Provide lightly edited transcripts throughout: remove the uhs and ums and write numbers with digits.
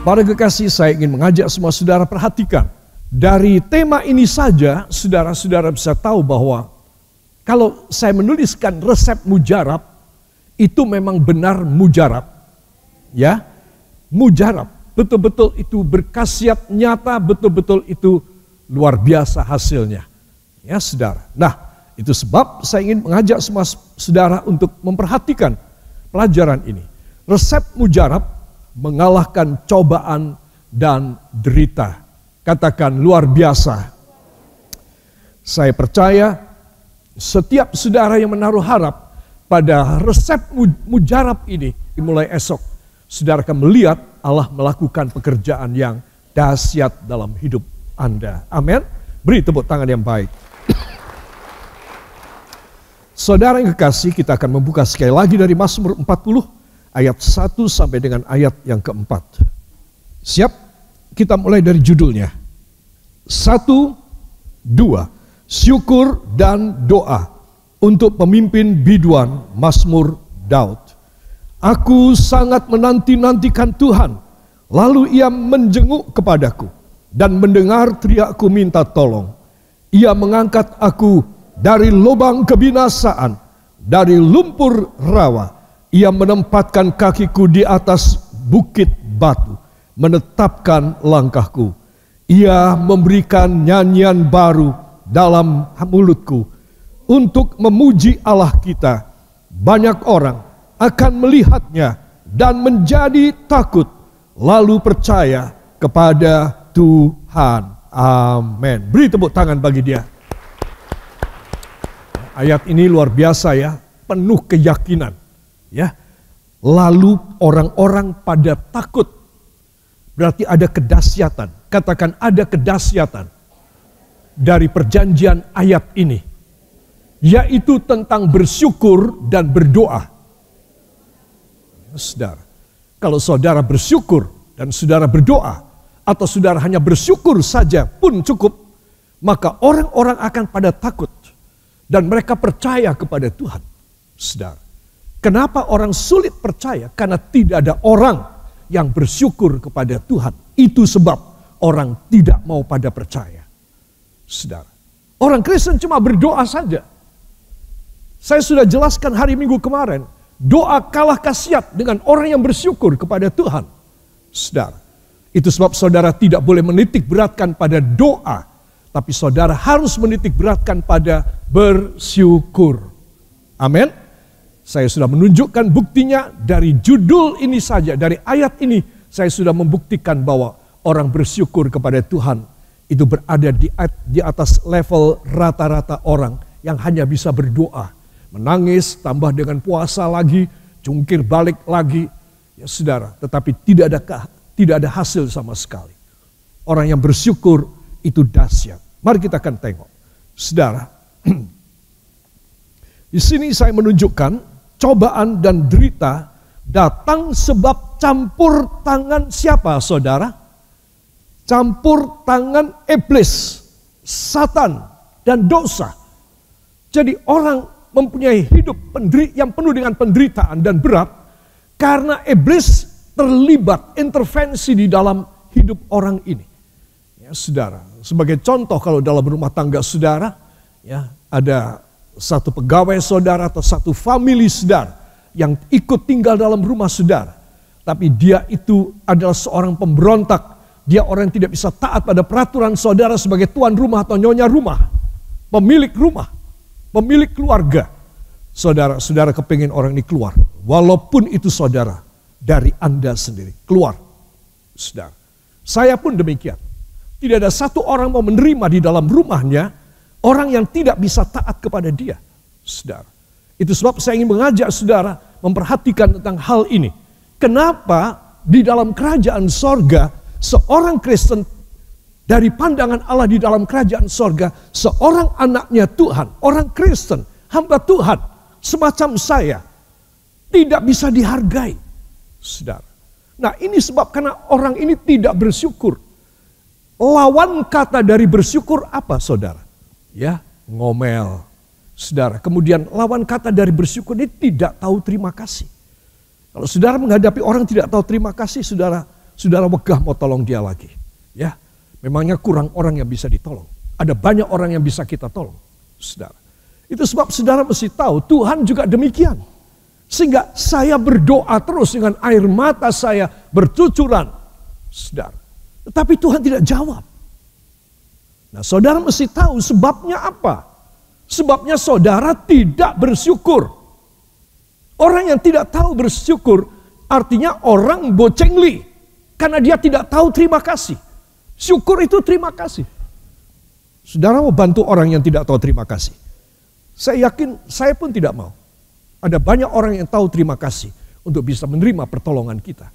Para kekasih, saya ingin mengajak semua saudara perhatikan. Dari tema ini saja, saudara-saudara bisa tahu bahwa kalau saya menuliskan resep mujarab, itu memang benar mujarab. Ya, mujarab. Betul-betul itu berkhasiat nyata, betul-betul itu luar biasa hasilnya. Ya, saudara. Nah, itu sebab saya ingin mengajak semua saudara untuk memperhatikan pelajaran ini. Resep mujarab mengalahkan cobaan dan derita. Katakan luar biasa. Saya percaya setiap saudara yang menaruh harap pada resep mujarab ini, dimulai esok, saudara akan melihat Allah melakukan pekerjaan yang dahsyat dalam hidup Anda. Amin. Beri tepuk tangan yang baik. Saudara yang kekasih, kita akan membuka sekali lagi dari Mazmur 40 ayat 1 sampai dengan ayat yang keempat. Siap? Kita mulai dari judulnya. 1, 2. Syukur dan doa untuk pemimpin biduan Mazmur Daud. Aku sangat menanti-nantikan Tuhan, lalu ia menjenguk kepadaku dan mendengar teriakku minta tolong. Ia mengangkat aku dari lubang kebinasaan, dari lumpur rawa. Ia menempatkan kakiku di atas bukit batu, menetapkan langkahku. Ia memberikan nyanyian baru dalam mulutku untuk memuji Allah kita. Banyak orang akan melihatnya dan menjadi takut, lalu percaya kepada Tuhan. Amin. Beri tepuk tangan bagi dia. Ayat ini luar biasa ya, penuh keyakinan. Ya, lalu orang-orang pada takut. Berarti ada kedahsyatan. Katakan ada kedahsyatan dari perjanjian ayat ini, yaitu tentang bersyukur dan berdoa. Saudara, kalau saudara bersyukur dan saudara berdoa, atau saudara hanya bersyukur saja pun cukup, maka orang-orang akan pada takut dan mereka percaya kepada Tuhan. Saudara, kenapa orang sulit percaya? Karena tidak ada orang yang bersyukur kepada Tuhan. Itu sebab orang tidak mau pada percaya. Saudara, orang Kristen cuma berdoa saja. Saya sudah jelaskan hari Minggu kemarin, doa kalah khasiat dengan orang yang bersyukur kepada Tuhan. Saudara, itu sebab saudara tidak boleh menitik beratkan pada doa, tapi saudara harus menitik beratkan pada bersyukur. Amin. Saya sudah menunjukkan buktinya dari judul ini saja, dari ayat ini saya sudah membuktikan bahwa orang bersyukur kepada Tuhan itu berada di atas level rata-rata orang yang hanya bisa berdoa, menangis, tambah dengan puasa lagi, jungkir balik lagi, ya saudara. Tetapi tidak ada hasil sama sekali. Orang yang bersyukur itu dahsyat. Mari kita akan tengok, saudara. Di sini saya menunjukkan cobaan dan derita datang sebab campur tangan siapa, saudara? Campur tangan iblis, Satan, dan dosa. Jadi orang mempunyai hidup yang penuh dengan penderitaan dan berat karena iblis terlibat intervensi di dalam hidup orang ini. Ya, saudara, sebagai contoh kalau dalam rumah tangga saudara, ya ada satu pegawai saudara atau satu famili saudara yang ikut tinggal dalam rumah saudara. Tapi dia itu adalah seorang pemberontak. Dia orang yang tidak bisa taat pada peraturan saudara sebagai tuan rumah atau nyonya rumah. Pemilik rumah, pemilik keluarga. Saudara kepingin orang ini keluar. Walaupun itu saudara dari Anda sendiri. Keluar. Saudara. Saya pun demikian. Tidak ada satu orang mau menerima di dalam rumahnya orang yang tidak bisa taat kepada dia. Saudara. Itu sebab saya ingin mengajak saudara memperhatikan tentang hal ini. Kenapa di dalam kerajaan sorga seorang Kristen dari pandangan Allah di dalam kerajaan sorga, seorang anaknya Tuhan, orang Kristen, hamba Tuhan, semacam saya, tidak bisa dihargai. Saudara. Nah ini sebab karena orang ini tidak bersyukur. Lawan kata dari bersyukur apa saudara? Ya, ngomel. Saudara, kemudian lawan kata dari bersyukur ini tidak tahu terima kasih. Kalau saudara menghadapi orang tidak tahu terima kasih, saudara saudara wegah mau tolong dia lagi. Ya, memangnya kurang orang yang bisa ditolong. Ada banyak orang yang bisa kita tolong, saudara. Itu sebab saudara mesti tahu Tuhan juga demikian. Sehingga saya berdoa terus dengan air mata saya bercucuran, saudara. Tetapi Tuhan tidak jawab. Nah, saudara mesti tahu sebabnya apa? Sebabnya saudara tidak bersyukur. Orang yang tidak tahu bersyukur artinya orang bocengli. Karena dia tidak tahu terima kasih. Syukur itu terima kasih. Saudara mau bantu orang yang tidak tahu terima kasih? Saya yakin saya pun tidak mau. Ada banyak orang yang tahu terima kasih untuk bisa menerima pertolongan kita.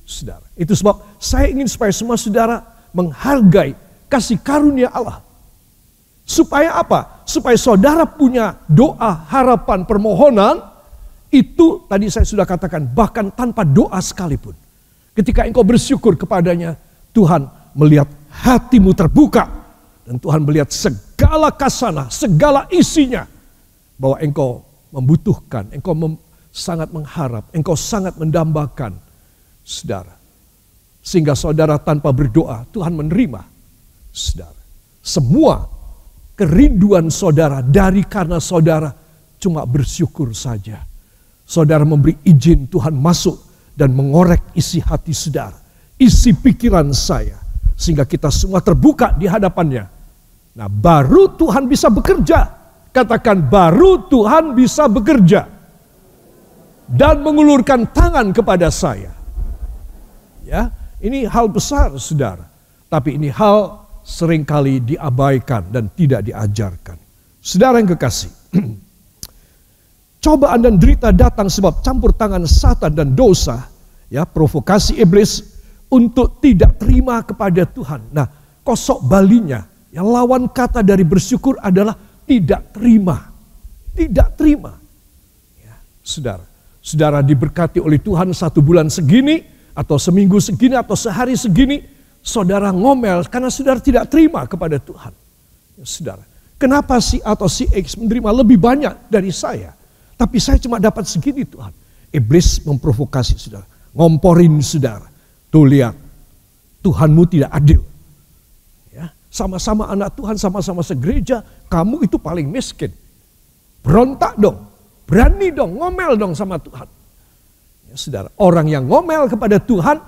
Saudara, itu sebab saya ingin supaya semua saudara menghargai kasih karunia Allah. Supaya apa? Supaya saudara punya doa, harapan, permohonan. Itu tadi saya sudah katakan, bahkan tanpa doa sekalipun. Ketika engkau bersyukur kepadanya, Tuhan melihat hatimu terbuka. Dan Tuhan melihat segala kasana, segala isinya. Bahwa engkau membutuhkan, engkau sangat mengharap, engkau sangat mendambakan. Saudara. Sehingga saudara tanpa berdoa, Tuhan menerima. Saudara. Semua kerinduan saudara dari karena saudara cuma bersyukur saja. Saudara memberi izin Tuhan masuk dan mengorek isi hati saudara, isi pikiran saya, sehingga kita semua terbuka di hadapannya. Nah, baru Tuhan bisa bekerja. Katakan, baru Tuhan bisa bekerja dan mengulurkan tangan kepada saya. Ya, ini hal besar, saudara. Tapi ini hal seringkali diabaikan dan tidak diajarkan. Saudara yang kekasih, cobaan dan derita datang sebab campur tangan Satan dan dosa, ya, provokasi iblis untuk tidak terima kepada Tuhan. Nah, kosok balinya, yang lawan kata dari bersyukur adalah tidak terima. Tidak terima. Ya, saudara, saudara diberkati oleh Tuhan 1 bulan segini, atau seminggu segini, atau sehari segini, saudara ngomel karena saudara tidak terima kepada Tuhan. Ya, saudara, kenapa si atau si X menerima lebih banyak dari saya? Tapi saya cuma dapat segini Tuhan. Iblis memprovokasi saudara. Ngomporin saudara. Tuh lihat, Tuhanmu tidak adil. Ya, sama-sama anak Tuhan, sama-sama segereja, kamu itu paling miskin. Berontak dong, berani dong, ngomel dong sama Tuhan. Ya, saudara, orang yang ngomel kepada Tuhan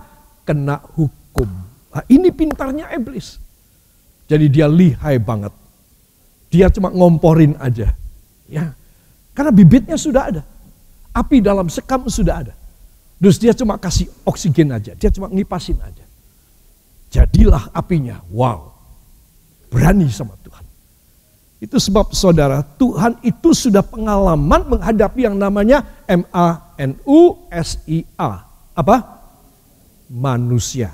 kena hukum. Nah, ini pintarnya iblis. Jadi dia lihai banget. Dia cuma ngomporin aja. Ya. Karena bibitnya sudah ada. Api dalam sekam sudah ada. Terus dia cuma kasih oksigen aja. Dia cuma ngipasin aja. Jadilah apinya. Wow. Berani sama Tuhan. Itu sebab saudara, Tuhan itu sudah pengalaman menghadapi yang namanya manusia. Apa? Manusia.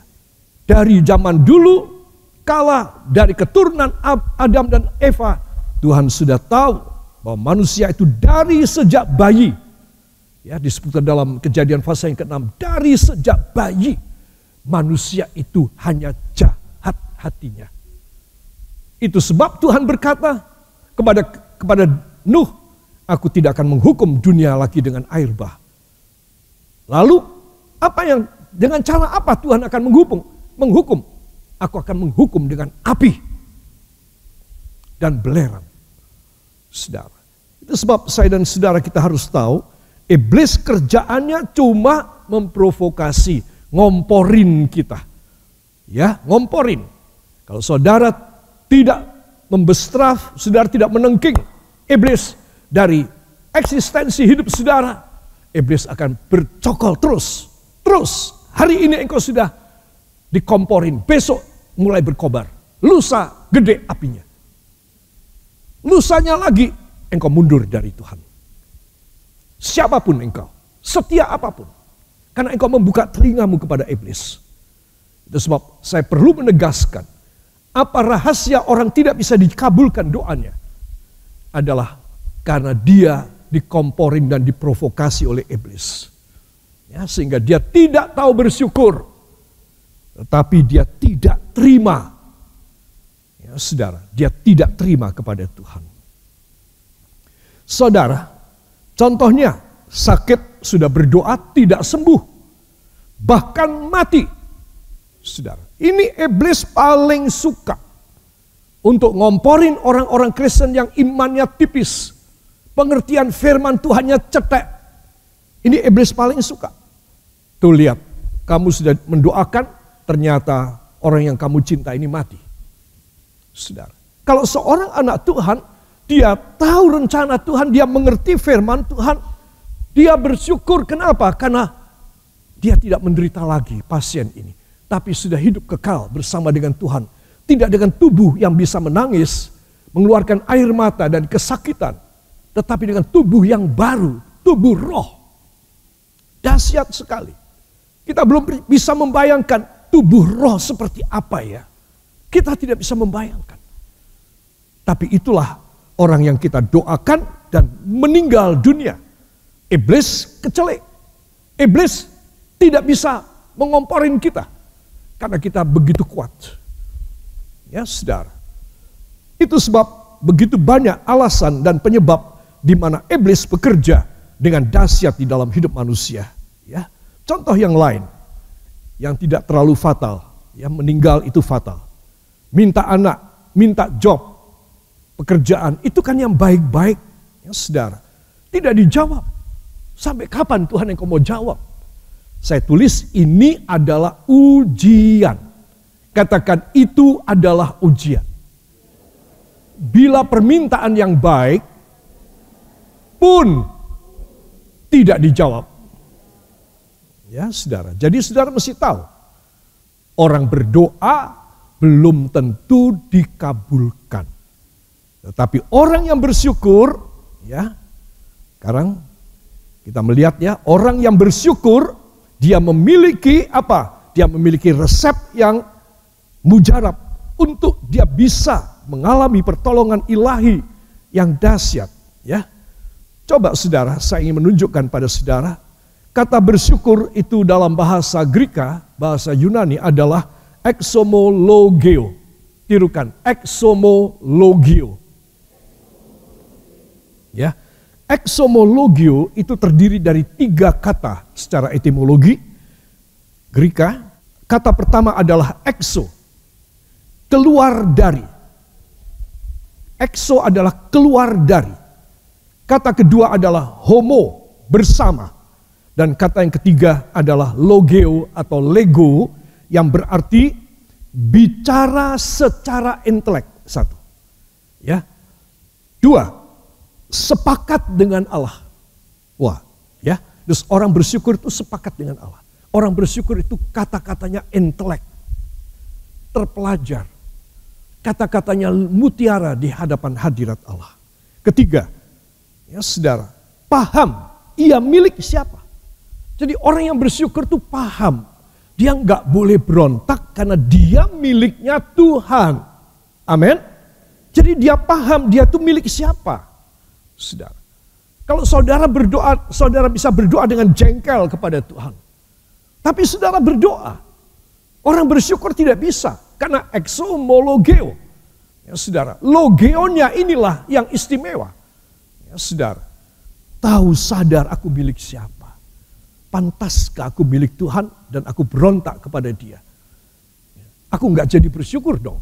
Dari zaman dulu, kala dari keturunan Adam dan Eva, Tuhan sudah tahu bahwa manusia itu dari sejak bayi, ya disebutkan dalam Kejadian pasal yang ke-6, dari sejak bayi manusia itu hanya jahat hatinya. Itu sebab Tuhan berkata kepada Nuh, aku tidak akan menghukum dunia lagi dengan air bah. Lalu dengan cara apa Tuhan akan menghukum? Aku akan menghukum dengan api dan belerang. Saudara, itu sebab saya dan saudara kita harus tahu, iblis kerjaannya cuma memprovokasi, ngomporin kita. Ya, ngomporin. Kalau saudara tidak membestraf, saudara tidak menengking iblis dari eksistensi hidup saudara, iblis akan bercokol terus. Terus, hari ini engkau sudah dikomporin, besok mulai berkobar. Lusa gede apinya. Lusanya lagi engkau mundur dari Tuhan. Siapapun engkau, setia apapun. Karena engkau membuka telingamu kepada iblis. Itu sebab saya perlu menegaskan, apa rahasia orang tidak bisa dikabulkan doanya adalah karena dia dikomporin dan diprovokasi oleh iblis. Ya, sehingga dia tidak tahu bersyukur. Tetapi dia tidak terima. Ya, saudara, dia tidak terima kepada Tuhan. Saudara, contohnya sakit sudah berdoa tidak sembuh. Bahkan mati. Saudara, ini iblis paling suka untuk ngomporin orang-orang Kristen yang imannya tipis. Pengertian firman Tuhannya cetek. Ini iblis paling suka. Tuh lihat, kamu sudah mendoakan, ternyata orang yang kamu cinta ini mati. Saudara, kalau seorang anak Tuhan, dia tahu rencana Tuhan, dia mengerti firman Tuhan, dia bersyukur. Kenapa? Karena dia tidak menderita lagi pasien ini, tapi sudah hidup kekal bersama dengan Tuhan. Tidak dengan tubuh yang bisa menangis, mengeluarkan air mata dan kesakitan, tetapi dengan tubuh yang baru, tubuh roh. Dahsyat sekali. Kita belum bisa membayangkan tubuh roh seperti apa ya. Kita tidak bisa membayangkan. Tapi itulah orang yang kita doakan dan meninggal dunia. Iblis kecelek. Iblis tidak bisa mengomporin kita karena kita begitu kuat. Ya, saudara. Itu sebab begitu banyak alasan dan penyebab di mana iblis bekerja dengan dahsyat di dalam hidup manusia. Ya, contoh yang lain yang tidak terlalu fatal, ya, meninggal itu fatal. Minta anak, minta job, pekerjaan, itu kan yang baik-baik, ya saudara. Tidak dijawab. Sampai kapan Tuhan yang kau mau jawab? Saya tulis ini adalah ujian. Katakan itu adalah ujian. Bila permintaan yang baik pun tidak dijawab. Ya saudara, jadi saudara mesti tahu. Orang berdoa belum tentu dikabulkan. Tetapi orang yang bersyukur, ya, sekarang kita melihat ya, orang yang bersyukur, dia memiliki apa? Dia memiliki resep yang mujarab untuk dia bisa mengalami pertolongan ilahi yang dahsyat. Ya, coba saudara, saya ingin menunjukkan pada saudara, kata bersyukur itu dalam bahasa Greka, bahasa Yunani adalah exomologeo. Tirukan, exomologeo. Ya, exomologeo itu terdiri dari 3 kata secara etimologi Greka. Kata pertama adalah exo, keluar dari. Exo adalah keluar dari. Kata kedua adalah homo, bersama. Dan kata yang ketiga adalah logeo atau lego, yang berarti bicara secara intelek. 1. Ya. 2. Sepakat dengan Allah. Wah, ya. Terus orang bersyukur itu sepakat dengan Allah. Orang bersyukur itu kata-katanya intelek, terpelajar. Kata-katanya mutiara di hadapan hadirat Allah. Ketiga, ya saudara, paham ia milik siapa. Jadi orang yang bersyukur itu paham. Dia nggak boleh berontak karena dia miliknya Tuhan. Amin. Jadi dia paham dia itu milik siapa. Saudara, kalau saudara berdoa, saudara bisa berdoa dengan jengkel kepada Tuhan. Tapi saudara berdoa, orang bersyukur tidak bisa karena exomologeo. Ya saudara, logeonya inilah yang istimewa. Ya saudara, tahu sadar aku milik siapa. Pantaskah aku milik Tuhan dan aku berontak kepada Dia? Aku nggak jadi bersyukur dong.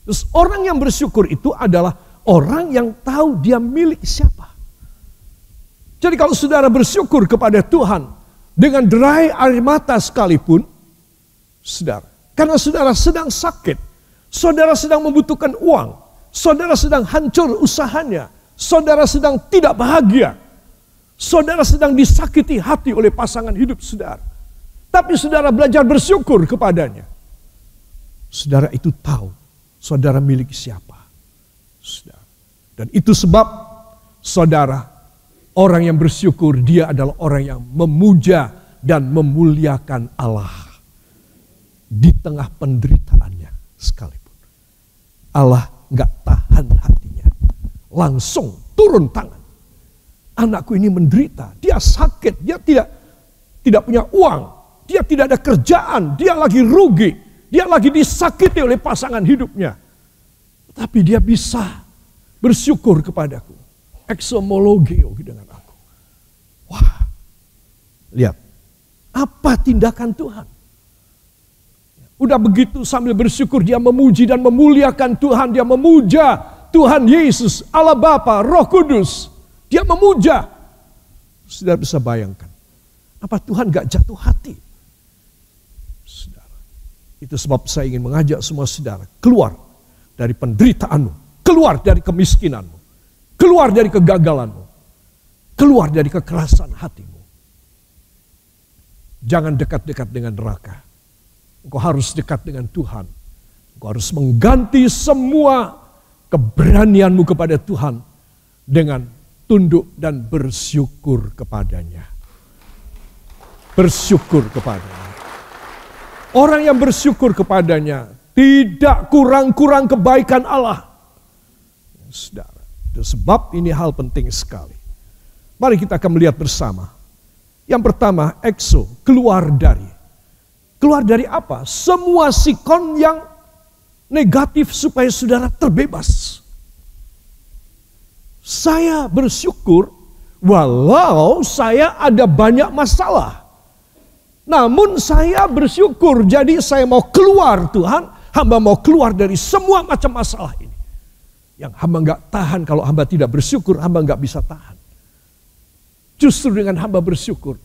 Terus orang yang bersyukur itu adalah orang yang tahu dia milik siapa. Jadi kalau saudara bersyukur kepada Tuhan dengan derai air mata sekalipun, saudara, karena saudara sedang sakit, saudara sedang membutuhkan uang, saudara sedang hancur usahanya, saudara sedang tidak bahagia, saudara sedang disakiti hati oleh pasangan hidup saudara. Tapi saudara belajar bersyukur kepadanya. Saudara itu tahu saudara milik siapa. Saudara. Dan itu sebab saudara, orang yang bersyukur dia adalah orang yang memuja dan memuliakan Allah di tengah penderitaannya sekalipun. Allah nggak tahan hatinya, langsung turun tangan. Anakku ini menderita, dia sakit, dia tidak punya uang, dia tidak ada kerjaan, dia lagi rugi, dia lagi disakiti oleh pasangan hidupnya. Tapi dia bisa bersyukur kepadaku. Exomologeo dengan aku. Wah, lihat. Apa tindakan Tuhan? Udah begitu sambil bersyukur dia memuji dan memuliakan Tuhan. Dia memuja Tuhan Yesus, Allah Bapa, Roh Kudus. Dia memuja. Saudara bisa bayangkan. Apa Tuhan gak jatuh hati? Saudara. Itu sebab saya ingin mengajak semua saudara keluar dari penderitaanmu. Keluar dari kemiskinanmu. Keluar dari kegagalanmu. Keluar dari kekerasan hatimu. Jangan dekat-dekat dengan neraka. Engkau harus dekat dengan Tuhan. Engkau harus mengganti semua keberanianmu kepada Tuhan dengan tunduk dan bersyukur kepadanya. Bersyukur kepadanya. Orang yang bersyukur kepadanya tidak kurang-kurang kebaikan Allah. Saudara, itu sebab ini hal penting sekali. Mari kita akan melihat bersama. Yang pertama, exo, keluar dari. Keluar dari apa? Semua sikon yang negatif supaya saudara terbebas. Saya bersyukur walau saya ada banyak masalah. Namun saya bersyukur, jadi saya mau keluar Tuhan. Hamba mau keluar dari semua macam masalah ini. Yang hamba gak tahan, kalau hamba tidak bersyukur, hamba gak bisa tahan. Justru dengan hamba bersyukur,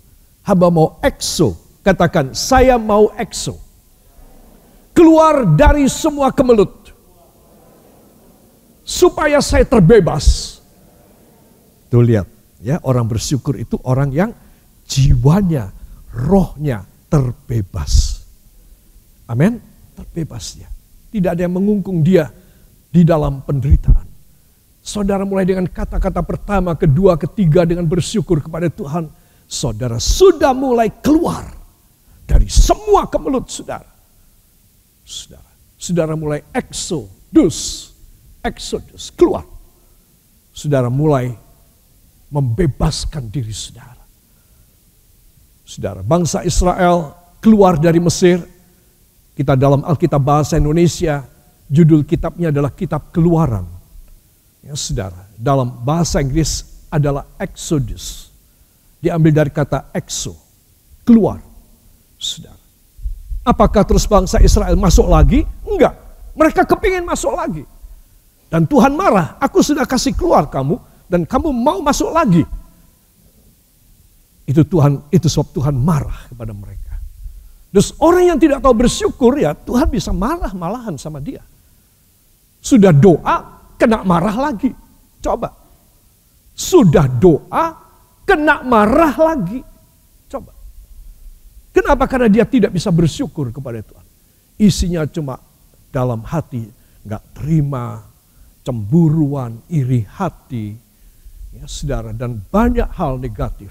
hamba mau exo. Katakan, saya mau exo. Keluar dari semua kemelut. Supaya saya terbebas. Tuh lihat, ya, orang bersyukur itu orang yang jiwanya, rohnya terbebas. Amin. Terbebas dia. Tidak ada yang mengungkung dia di dalam penderitaan. Saudara mulai dengan kata-kata pertama, kedua, ketiga dengan bersyukur kepada Tuhan. Saudara sudah mulai keluar dari semua kemelut saudara. Saudara mulai exodus, keluar. Saudara mulai membebaskan diri saudara. Saudara, bangsa Israel keluar dari Mesir. Kita dalam Alkitab bahasa Indonesia, judul kitabnya adalah Kitab Keluaran. Ya, saudara, dalam bahasa Inggris adalah Exodus. Diambil dari kata exo, keluar. Saudara. Apakah terus bangsa Israel masuk lagi? Enggak. Mereka kepingin masuk lagi. Dan Tuhan marah, aku sudah kasih keluar kamu dan kamu mau masuk lagi. Itu sebab Tuhan marah kepada mereka. Terus orang yang tidak tahu bersyukur, ya Tuhan bisa marah malahan sama dia. Sudah doa, kena marah lagi. Coba. Sudah doa, kena marah lagi. Coba. Kenapa? Karena dia tidak bisa bersyukur kepada Tuhan. Isinya cuma dalam hati, gak terima, cemburuan, iri hati, ya saudara, dan banyak hal negatif.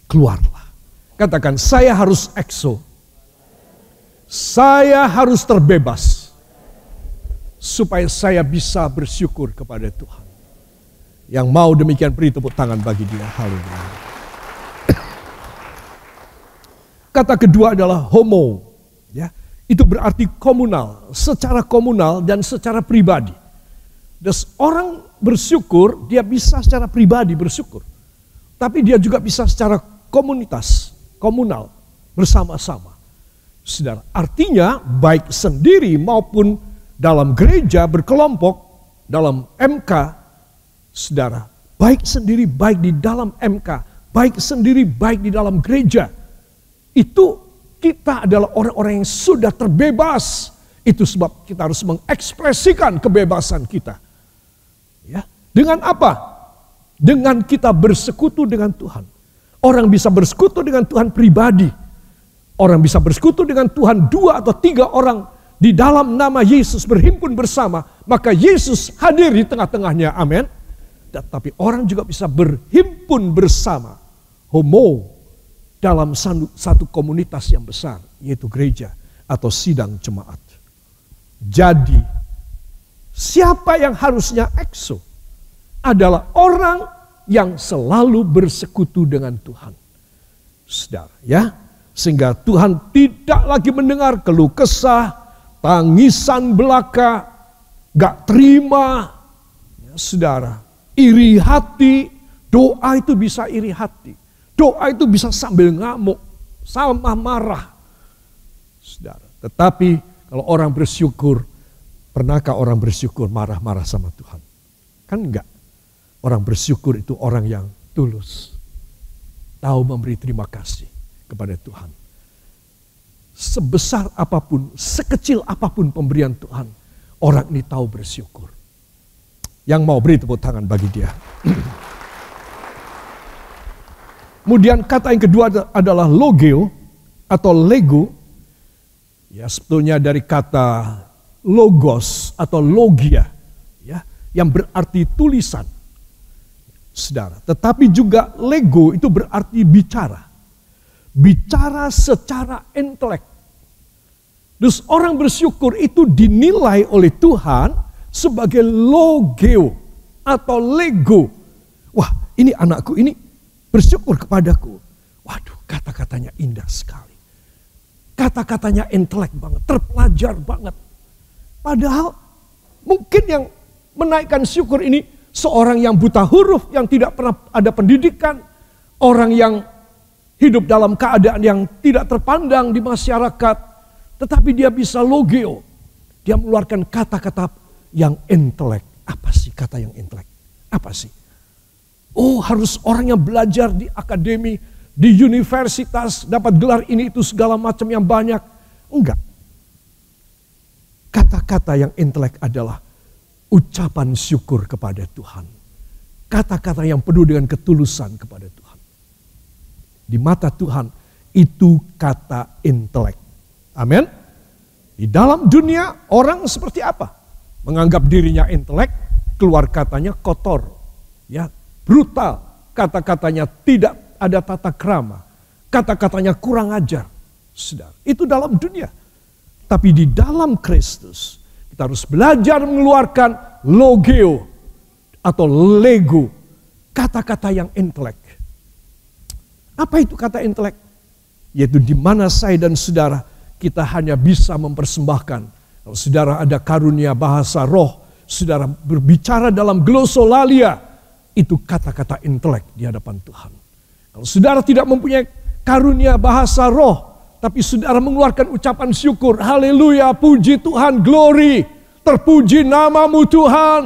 Keluarlah. Katakan, saya harus exo. Saya harus terbebas. Supaya saya bisa bersyukur kepada Tuhan. Yang mau demikian beri tepuk tangan bagi dia. Haleluya. Kata kedua adalah homo. Ya, itu berarti komunal. Secara komunal dan secara pribadi. Dan orang bersyukur, dia bisa secara pribadi bersyukur. Tapi dia juga bisa secara komunitas, komunal, bersama-sama. Saudara, artinya baik sendiri maupun dalam gereja berkelompok, dalam MK, saudara, baik sendiri, baik di dalam MK, baik sendiri, baik di dalam gereja, itu kita adalah orang-orang yang sudah terbebas. Itu sebab kita harus mengekspresikan kebebasan kita. Ya, dengan apa? Dengan kita bersekutu dengan Tuhan. Orang bisa bersekutu dengan Tuhan pribadi. Orang bisa bersekutu dengan Tuhan 2 atau 3 orang di dalam nama Yesus berhimpun bersama, maka Yesus hadir di tengah-tengahnya, amin. Tapi orang juga bisa berhimpun bersama, homo, dalam satu komunitas yang besar, yaitu gereja atau sidang jemaat. Jadi, siapa yang harusnya exo? Adalah orang yang selalu bersekutu dengan Tuhan. Saudara, ya, sehingga Tuhan tidak lagi mendengar keluh kesah, tangisan belaka, gak terima, ya, saudara, iri hati. Doa itu bisa iri hati, doa itu bisa sambil ngamuk, sama marah. Saudara, tetapi kalau orang bersyukur, pernahkah orang bersyukur marah-marah sama Tuhan? Kan enggak. Orang bersyukur itu orang yang tulus. Tahu memberi terima kasih kepada Tuhan. Sebesar apapun, sekecil apapun pemberian Tuhan, orang ini tahu bersyukur. Yang mau beri tepuk tangan bagi dia. Kemudian kata yang kedua adalah logeo atau lego. Ya, sebetulnya dari kata logos atau logia, ya, yang berarti tulisan. Saudara, tetapi juga lego itu berarti bicara. Bicara secara intelek. Terus orang bersyukur itu dinilai oleh Tuhan sebagai logeo atau lego. Wah, ini anakku ini bersyukur kepadaku. Waduh, kata-katanya indah sekali. Kata-katanya intelek banget, terpelajar banget. Padahal mungkin yang menaikkan syukur ini seorang yang buta huruf, yang tidak pernah ada pendidikan. Orang yang hidup dalam keadaan yang tidak terpandang di masyarakat. Tetapi dia bisa logeo. Dia mengeluarkan kata-kata yang intelek. Apa sih kata yang intelek? Apa sih? Oh, harus orang yang belajar di akademi, di universitas, dapat gelar ini itu segala macam yang banyak. Enggak. Kata-kata yang intelek adalah ucapan syukur kepada Tuhan. Kata-kata yang penuh dengan ketulusan kepada Tuhan. Di mata Tuhan itu kata intelek. Amin. Di dalam dunia orang seperti apa? Menganggap dirinya intelek, keluar katanya kotor. Ya, brutal, kata-katanya tidak ada tata krama, kata-katanya kurang ajar. Saudara, itu dalam dunia. Tapi di dalam Kristus, kita harus belajar mengeluarkan logeo atau lego, kata-kata yang intelek. Apa itu kata intelek? Yaitu di mana saya dan saudara, kita hanya bisa mempersembahkan. Kalau saudara ada karunia bahasa roh, saudara berbicara dalam glosolalia, itu kata-kata intelek di hadapan Tuhan. Kalau saudara tidak mempunyai karunia bahasa roh, tapi saudara mengeluarkan ucapan syukur, haleluya, puji Tuhan, glory, terpuji namamu Tuhan.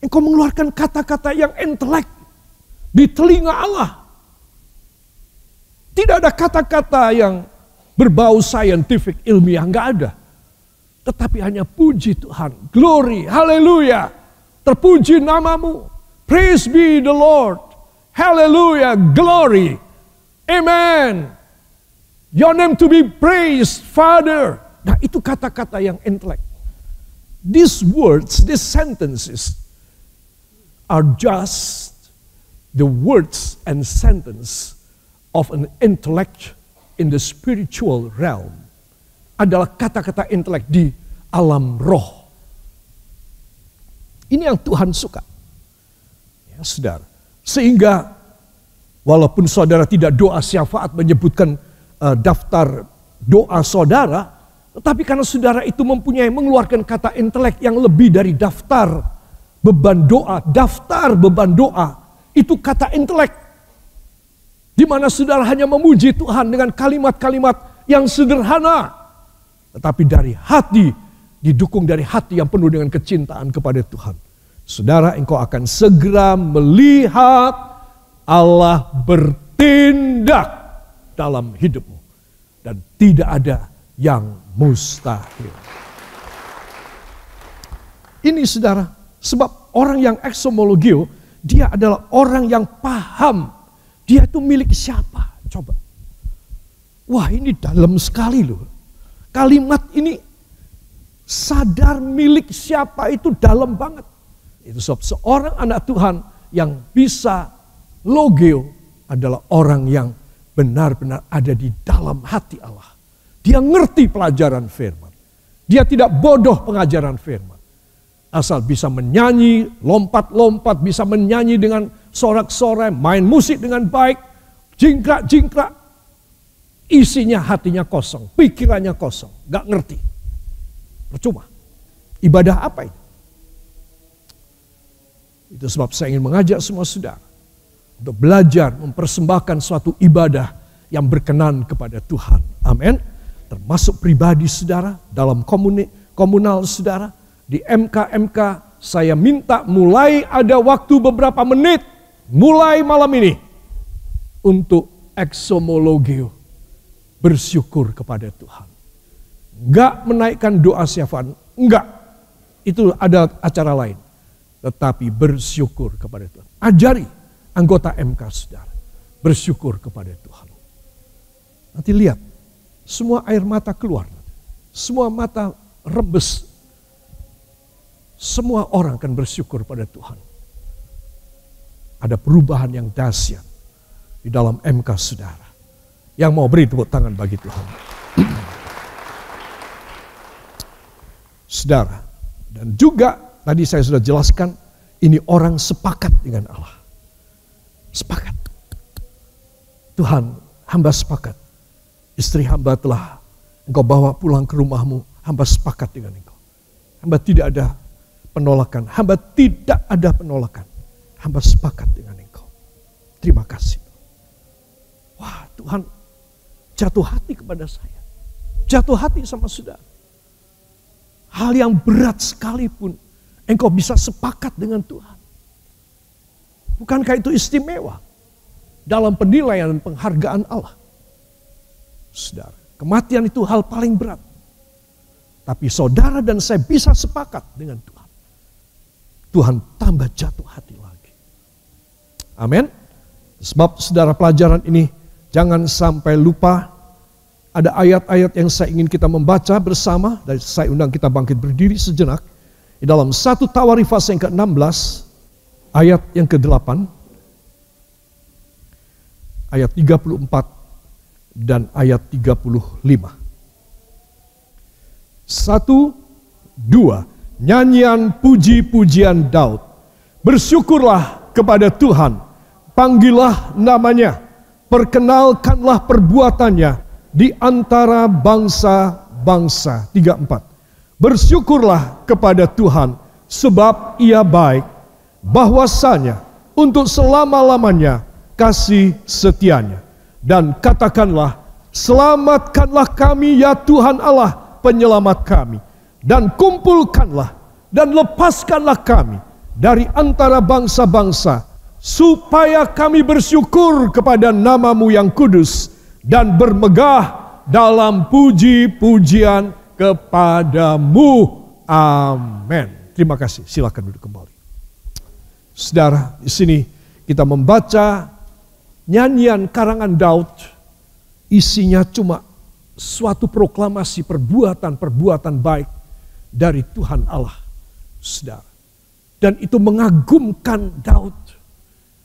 Engkau mengeluarkan kata-kata yang intelek di telinga Allah. Tidak ada kata-kata yang berbau scientific, ilmiah, enggak ada. Tetapi hanya puji Tuhan, glory, haleluya, terpuji namamu, praise be the Lord. Hallelujah, glory, amen. Your name to be praised, Father. Nah, itu kata-kata yang intelek. These words, these sentences are just the words and sentence of an intellect in the spiritual realm. Adalah kata-kata intelek di alam roh. Ini yang Tuhan suka. Ya, saudara. Sehingga walaupun saudara tidak doa syafaat menyebutkan daftar doa saudara, tetapi karena saudara itu mengeluarkan kata intelek yang lebih dari daftar beban doa, itu kata intelek. Di mana saudara hanya memuji Tuhan dengan kalimat-kalimat yang sederhana, tetapi dari hati, didukung dari hati yang penuh dengan kecintaan kepada Tuhan. Saudara, engkau akan segera melihat Allah bertindak dalam hidupmu. Dan tidak ada yang mustahil. Ini saudara, sebab orang yang eksomologio, dia adalah orang yang paham. Dia itu milik siapa? Coba. Wah, ini dalam sekali loh. Kalimat ini sadar milik siapa itu dalam banget. Itu sebab seorang anak Tuhan yang bisa logeo adalah orang yang benar-benar ada di dalam hati Allah. Dia ngerti pelajaran firman. Dia tidak bodoh pengajaran firman. Asal bisa menyanyi, lompat-lompat, bisa menyanyi dengan sorak-sorai, main musik dengan baik, jingkrak-jingkrak. Isinya hatinya kosong, pikirannya kosong, gak ngerti. Percuma. Ibadah apa itu? Itu sebab saya ingin mengajak semua saudara untuk belajar mempersembahkan suatu ibadah yang berkenan kepada Tuhan. Amin. termasuk pribadi saudara, dalam komunal saudara, di MK-MK, saya minta mulai ada waktu beberapa menit, mulai malam ini, untuk eksomologio, bersyukur kepada Tuhan. Enggak menaikkan doa syafaat, enggak. Itu ada acara lain. Tetapi bersyukur kepada Tuhan. Ajari anggota MK saudara, bersyukur kepada Tuhan. Nanti lihat, semua air mata keluar. Semua mata rembes. Semua orang akan bersyukur pada Tuhan. Ada perubahan yang dahsyat di dalam MK saudara. Yang mau beri tepuk tangan bagi Tuhan. Saudara, dan juga tadi saya sudah jelaskan, ini orang sepakat dengan Allah. Sepakat. Tuhan, hamba sepakat. Istri hamba telah engkau bawa pulang ke rumahmu, hamba sepakat dengan engkau. Hamba tidak ada penolakan, hamba tidak ada penolakan. Hamba sepakat dengan engkau. Terima kasih. Wah, Tuhan jatuh hati kepada saya. Jatuh hati sama saudara. Hal yang berat sekalipun, engkau bisa sepakat dengan Tuhan. Bukankah itu istimewa dalam penilaian dan penghargaan Allah? Saudara, kematian itu hal paling berat. Tapi saudara dan saya bisa sepakat dengan Tuhan. Tuhan tambah jatuh hati lagi. Amin. Sebab saudara, pelajaran ini jangan sampai lupa. Ada ayat-ayat yang saya ingin kita membaca bersama. Dan saya undang kita bangkit berdiri sejenak. Di dalam 1 Tawarifas yang ke-16, ayat yang ke-8, ayat 34 dan ayat 35. 1, 2, nyanyian puji-pujian Daud. Bersyukurlah kepada Tuhan, panggillah namanya, perkenalkanlah perbuatannya di antara bangsa-bangsa. 34. Bersyukurlah kepada Tuhan sebab ia baik, bahwasanya untuk selama-lamanya kasih setianya. Dan katakanlah, selamatkanlah kami ya Tuhan Allah penyelamat kami. Dan kumpulkanlah dan lepaskanlah kami dari antara bangsa-bangsa, supaya kami bersyukur kepada namamu yang kudus dan bermegah dalam puji-pujian kepadamu. Amin. Terima kasih. Silakan duduk kembali. Saudara, di sini kita membaca nyanyian karangan Daud. Isinya cuma suatu proklamasi perbuatan-perbuatan baik dari Tuhan Allah. Saudara. Dan itu mengagumkan Daud.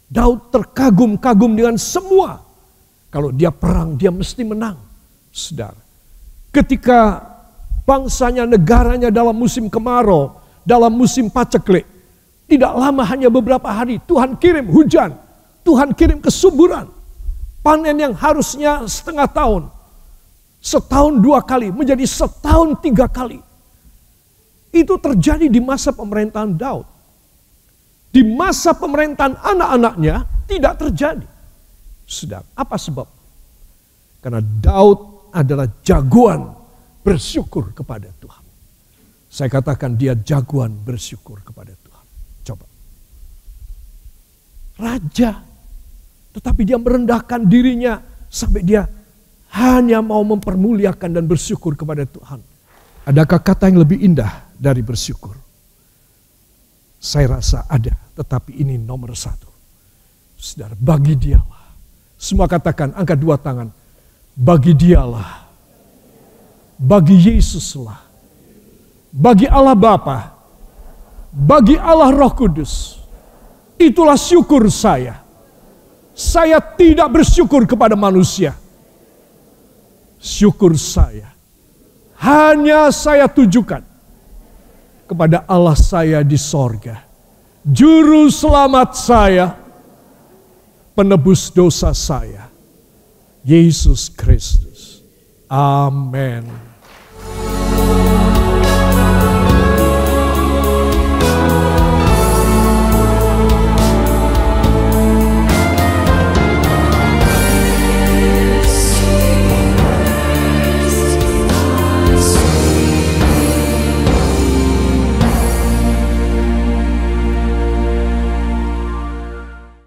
Daud terkagum-kagum dengan semua. Kalau dia perang, dia mesti menang. Saudara. Ketika bangsanya, negaranya dalam musim kemarau, dalam musim paceklik, tidak lama, hanya beberapa hari, Tuhan kirim hujan, Tuhan kirim kesuburan. Panen yang harusnya setengah tahun, setahun 2 kali, menjadi setahun 3 kali. Itu terjadi di masa pemerintahan Daud. Di masa pemerintahan anak-anaknya tidak terjadi. Saudara, apa sebab? Karena Daud adalah jagoan bersyukur kepada Tuhan. Saya katakan dia jagoan bersyukur kepada Tuhan. Coba. Raja, tetapi dia merendahkan dirinya sampai dia hanya mau mempermuliakan dan bersyukur kepada Tuhan. Adakah kata yang lebih indah dari bersyukur? Saya rasa ada, tetapi ini nomor 1. Saudara, bagi dialah. Semua katakan, angkat 2 tangan. Bagi dialah. Bagi Yesuslah, bagi Allah Bapa, bagi Allah Roh Kudus. Itulah syukur saya. Saya tidak bersyukur kepada manusia. Syukur saya hanya saya tujukan kepada Allah saya di sorga, Juru Selamat saya, penebus dosa saya, Yesus Kristus. Amin.